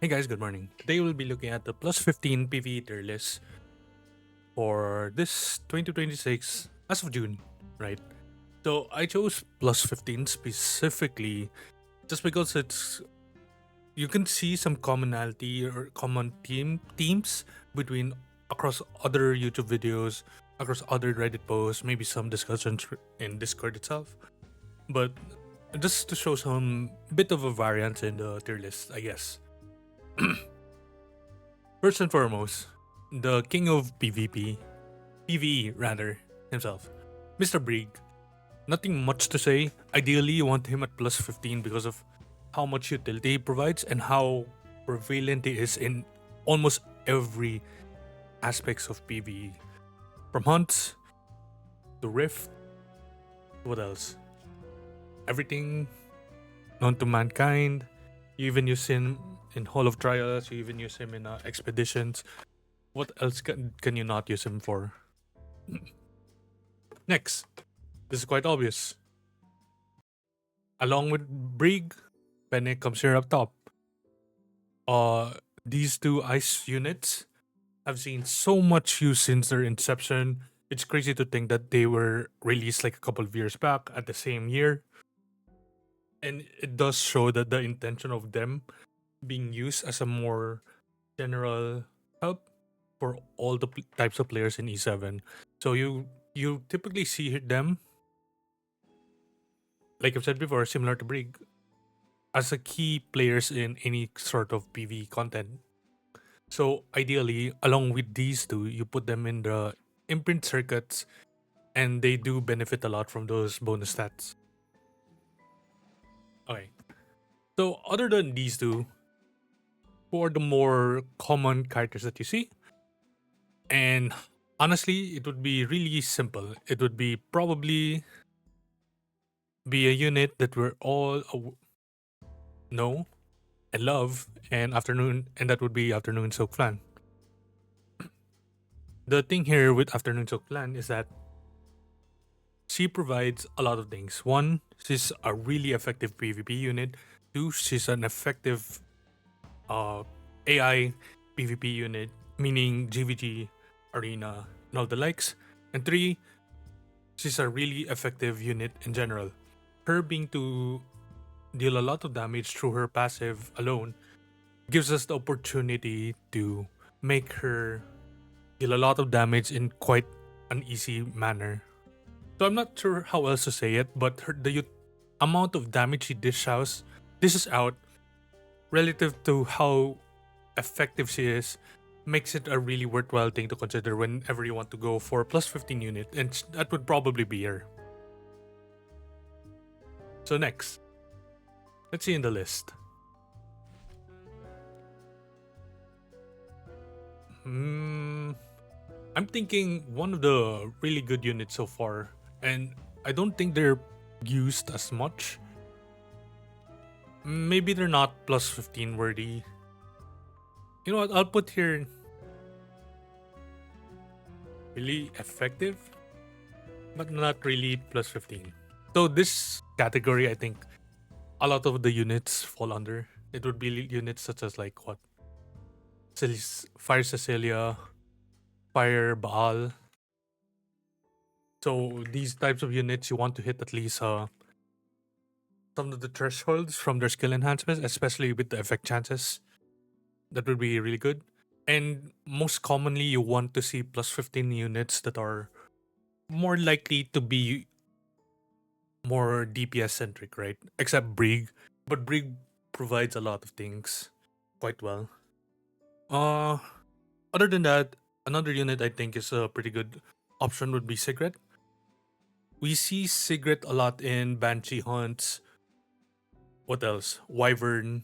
Hey guys, good morning. Today we'll be looking at the plus 15 PVE tier list for this 2026 as of June, right? So I chose plus 15 specifically just because you can see some commonality or common themes between across other YouTube videos, across other Reddit posts, maybe some discussions in Discord itself. But just to show some bit of a variance in the tier list, I guess. First and foremost, the king of PvE rather, himself, Mr. Brieg. Nothing much to say. Ideally, you want him at plus 15 because of how much utility he provides and how prevalent he is in almost every aspects of PvE. From hunts to rift, what else? Everything known to mankind. You even use him in Hall of Trials, you even use him in expeditions. What else can you not use him for? Next, this is quite obvious. Along with Brieg, Penne comes here up top. These two ice units have seen so much use since their inception. It's crazy to think that they were released like a couple of years back at the same year. And it does show that the intention of them being used as a more general help for all the types of players in E7. So you typically see them, like I've said before, similar to Brig, as a key players in any sort of PvE content. So ideally, along with these two, you put them in the imprint circuits, and they do benefit a lot from those bonus stats. Okay. So other than these two, for the more common characters that you see, and honestly, it would be really simple. It would be probably be a unit that we're all know and love, and that would be Afternoon Soak Clan. The thing here with Afternoon Soak Clan is that she provides a lot of things. One, she's a really effective PvP unit. Two, she's an effective AI PvP unit, meaning GVG, arena, and all the likes. And three, she's a really effective unit in general. Her being to deal a lot of damage through her passive alone gives us the opportunity to make her deal a lot of damage in quite an easy manner. So I'm not sure how else to say it, but the amount of damage she dishes out relative to how effective she is makes it a really worthwhile thing to consider whenever you want to go for plus 15 unit, and that would probably be her. So next, let's see in the list. I'm thinking one of the really good units so far, and I don't think they're used as much. Maybe they're not plus 15 worthy. You know what? I'll put here really effective, but not really plus 15. So this category, I think a lot of the units fall under. It would be units such as like what? Fire Cecilia, Fire Baal. So these types of units, you want to hit at least some of the thresholds from their skill enhancements, especially with the effect chances. That would be really good. And most commonly, you want to see plus 15 units that are more likely to be more DPS centric, right? Except Brieg. But Brieg provides a lot of things quite well. Uh, Other than that, another unit I think is a pretty good option would be Sigret. We see Sigret a lot in Banshee hunts. What else? Wyvern.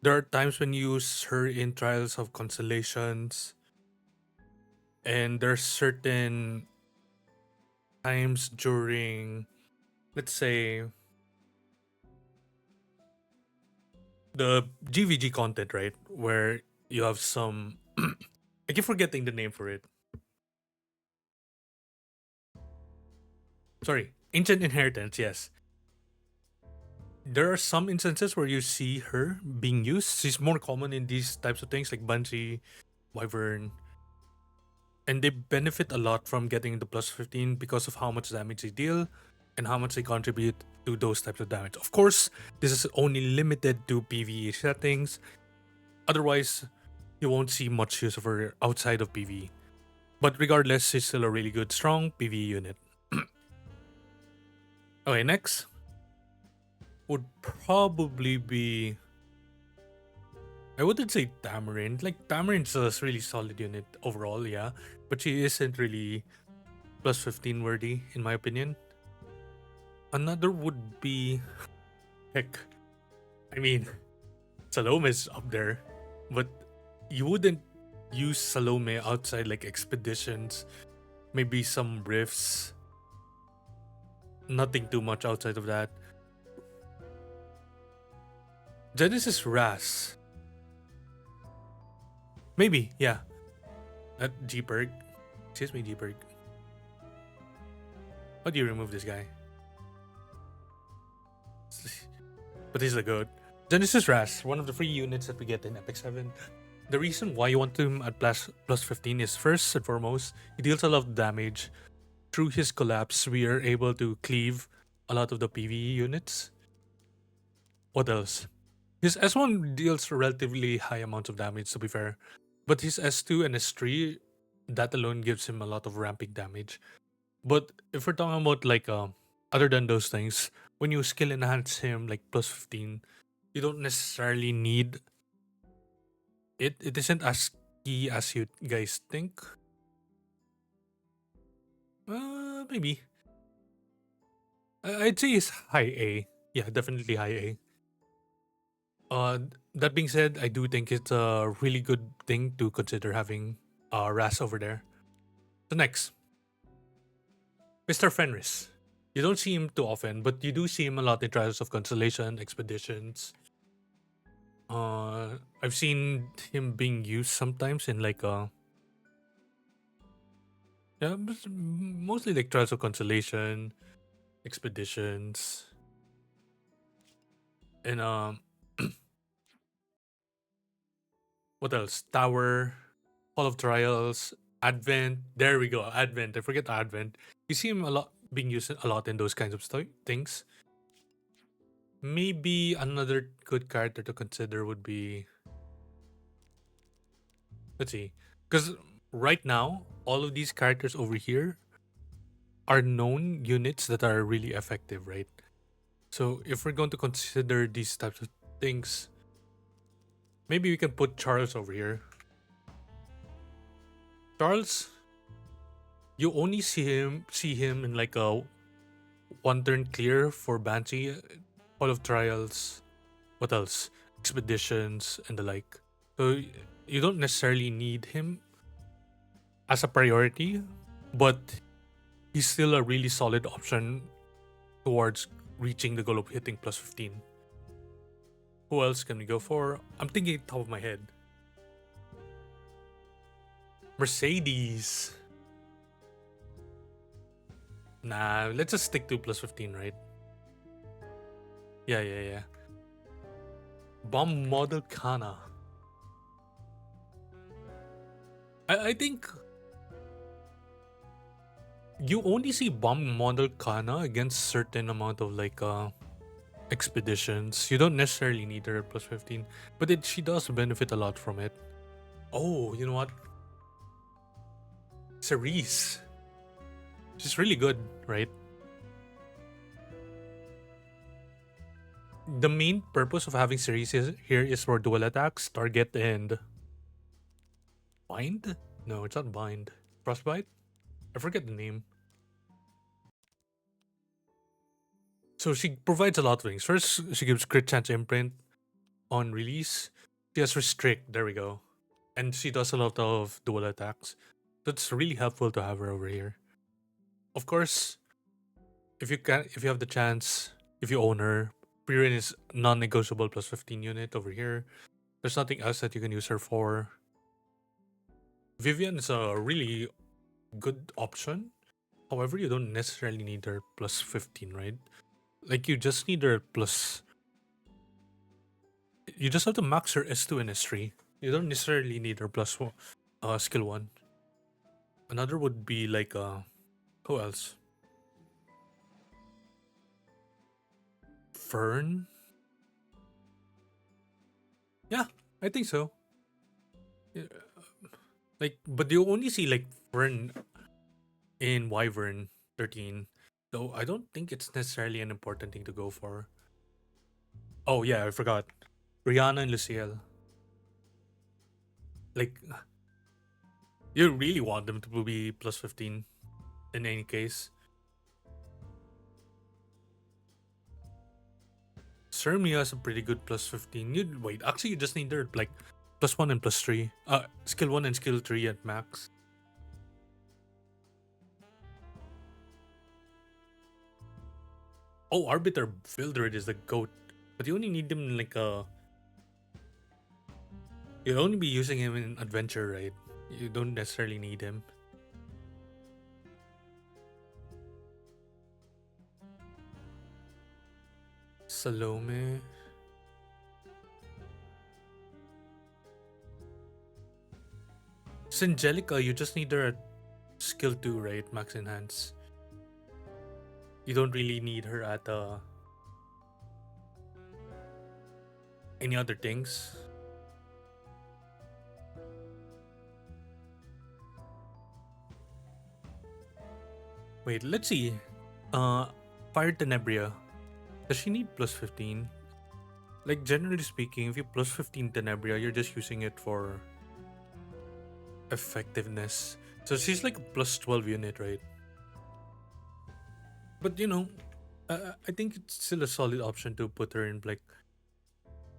There are times when you use her in Trials of Constellations. And there's certain times during, let's say, the GVG content, right? Where you have some. I keep forgetting the name for it. Sorry, Ancient Inheritance, yes. there are some instances where you see her being used. She's more common in these types of things like Banshee, Wyvern, and they benefit a lot from getting the plus 15 because of how much damage they deal and how much they contribute to those types of damage. Of course, this is only limited to PvE settings. Otherwise, you won't see much use of her outside of PvE. But regardless, she's still a really good, strong PvE unit. Okay, next would probably be, I wouldn't say Tamarind. Like, Tamarind's a really solid unit overall, yeah. But she isn't really plus 15 worthy, in my opinion. Another would be, heck, I mean, Salome's up there. But you wouldn't use Salome outside like expeditions, maybe some rifts. Nothing too much outside of that. Genesis Ras. Maybe, yeah. At G-Berg. Excuse me, G-Berg. How do you remove this guy? But he's the goat. Genesis Ras, one of the free units that we get in epicseven. The reason why you want him at plus 15 is first and foremost, he deals a lot of damage. Through his collapse, we are able to cleave a lot of the PvE units. What else? His S1 deals relatively high amounts of damage, to be fair. But his S2 and S3, that alone gives him a lot of ramping damage. But if we're talking about like other than those things, when you skill enhance him like plus 15, you don't necessarily need it. It isn't as key as you guys think. Maybe. I'd say it's high A. Yeah, definitely high A. That being said, I do think it's a really good thing to consider having Ras over there. So next, Mr. Fenris. You don't see him too often, but you do see him a lot in Trials of Constellation, Expeditions. I've seen him being used sometimes in like yeah, mostly like Trials of Constellation, Expeditions, and what else? Tower, Hall of Trials, Advent. There we go, Advent. I forget Advent. You see him a lot being used a lot in those kinds of things. Maybe another good character to consider would be, let's see, because right now all of these characters over here are known units that are really effective, right? So if we're going to consider these types of things, maybe we can put Charles over here. Charles, you only see him in like a one turn clear for Banshee, Hall of Trials, what else? Expeditions and the like. So you don't necessarily need him as a priority, but he's still a really solid option towards reaching the goal of hitting plus 15. Who else can we go for? I'm thinking top of my head. Mercedes. Nah, let's just stick to plus 15, right? Yeah. Bomb model Kana. I think you only see bomb model Kana against certain amount of like expeditions. You don't necessarily need her at plus 15, but she does benefit a lot from it. Oh, you know what? Cerise. She's really good, right? The main purpose of having Cerise here is for dual attacks, target, and bind? No, it's not bind. Frostbite? I forget the name. So she provides a lot of things. First, she gives crit chance imprint on release. She has restrict. There we go. And she does a lot of dual attacks. That's really helpful to have her over here. Of course, if you have the chance, if you own her, Pririn is non-negotiable plus 15 unit over here. There's nothing else that you can use her for. Vivian is a really good option. However, you don't necessarily need her plus 15, right? Like you just need her plus you just have to max her S2 and S3. You don't necessarily need her plus one, skill 1. Another would be like who else? Fern? Yeah, I think so. Yeah, like, but you only see like Fern in Wyvern 13. Though I don't think it's necessarily an important thing to go for. Oh yeah, I forgot. Rihanna and Luciel. Like, you really want them to be plus 15 in any case. Sermia has a pretty good plus 15. You wait, actually you just need their like plus 1 and plus 3. Skill 1 and skill 3 at max. Oh, Arbiter Wildred is the goat. But you only need him like you'll only be using him in adventure, right? You don't necessarily need him. Salome. Singelica, you just need her at skill 2, right? Max enhance. You don't really need her at any other things. Wait, let's see. Fire Tenebria. Does she need plus 15? Like, generally speaking, if you plus 15 Tenebria, you're just using it for effectiveness. So she's like a plus 12 unit, right? But you know, I think it's still a solid option to put her in like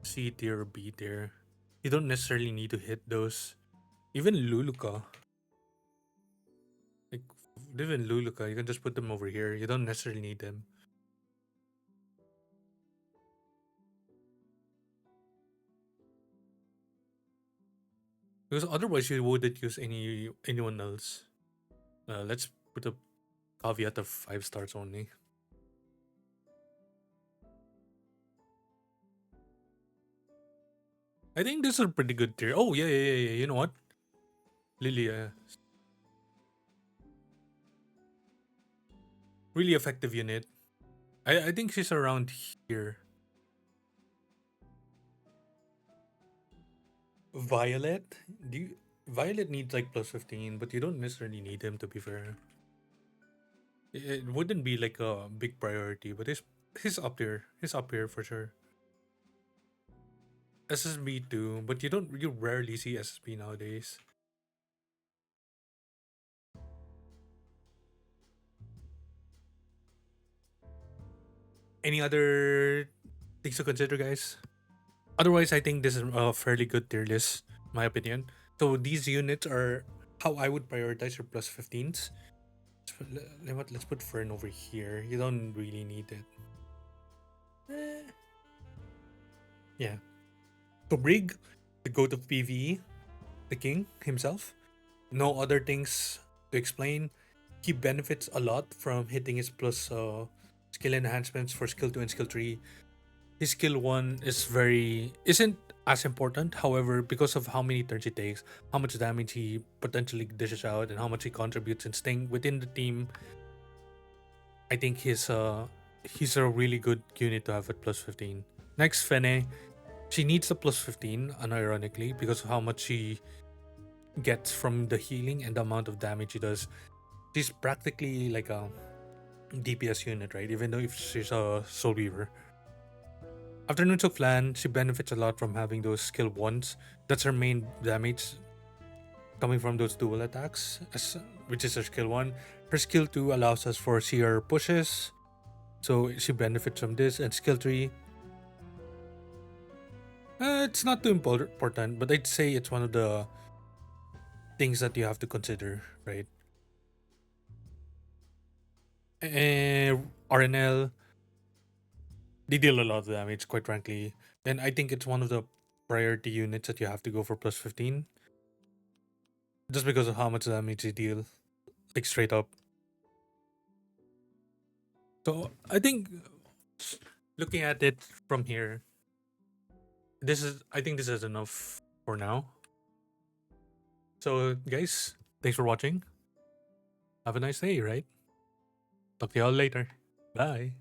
C tier or B tier. You don't necessarily need to hit those. Even Luluka. Like, even Luluka, you can just put them over here. You don't necessarily need them. Because otherwise you wouldn't use anyone else. Let's put a caveat of 5 stars only. I think this is a pretty good tier. Oh yeah. You know what? Lilia. Really effective unit. I think she's around here. Violet? Violet needs like plus 15, but you don't necessarily need him to be fair. It wouldn't be like a big priority, but he's up there. He's up here for sure. SSB too, but you rarely see SSB nowadays. Any other things to consider, guys? Otherwise, I think this is a fairly good tier list, my opinion. So these units are how I would prioritize your plus 15s. Let's put Fern over here. You don't really need it. Yeah. So Brieg, the goat of PVE, the king himself. No other things to explain. He benefits a lot from hitting his plus skill enhancements for skill 2 and skill 3. His skill 1 isn't as important. However, because of how many turns he takes, how much damage he potentially dishes out, and how much he contributes in staying within the team, I think he's a really good unit to have at plus 15. Next, Fene. She needs a plus 15, unironically, because of how much she gets from the healing and the amount of damage she does. She's practically like a DPS unit, right? Even though if she's a Soul Weaver. Afternoons of Flan, she benefits a lot from having those skill 1s. That's her main damage coming from those dual attacks, which is her skill 1. Her skill 2 allows us for CR pushes, so she benefits from this. And skill 3, it's not too important, but I'd say it's one of the things that you have to consider, right? RNL, they deal a lot of damage, quite frankly. And I think it's one of the priority units that you have to go for plus 15. Just because of how much damage they deal. Like straight up. So I think looking at it from here, I think this is enough for now. So guys, thanks for watching. Have a nice day, right? Talk to y'all later. Bye.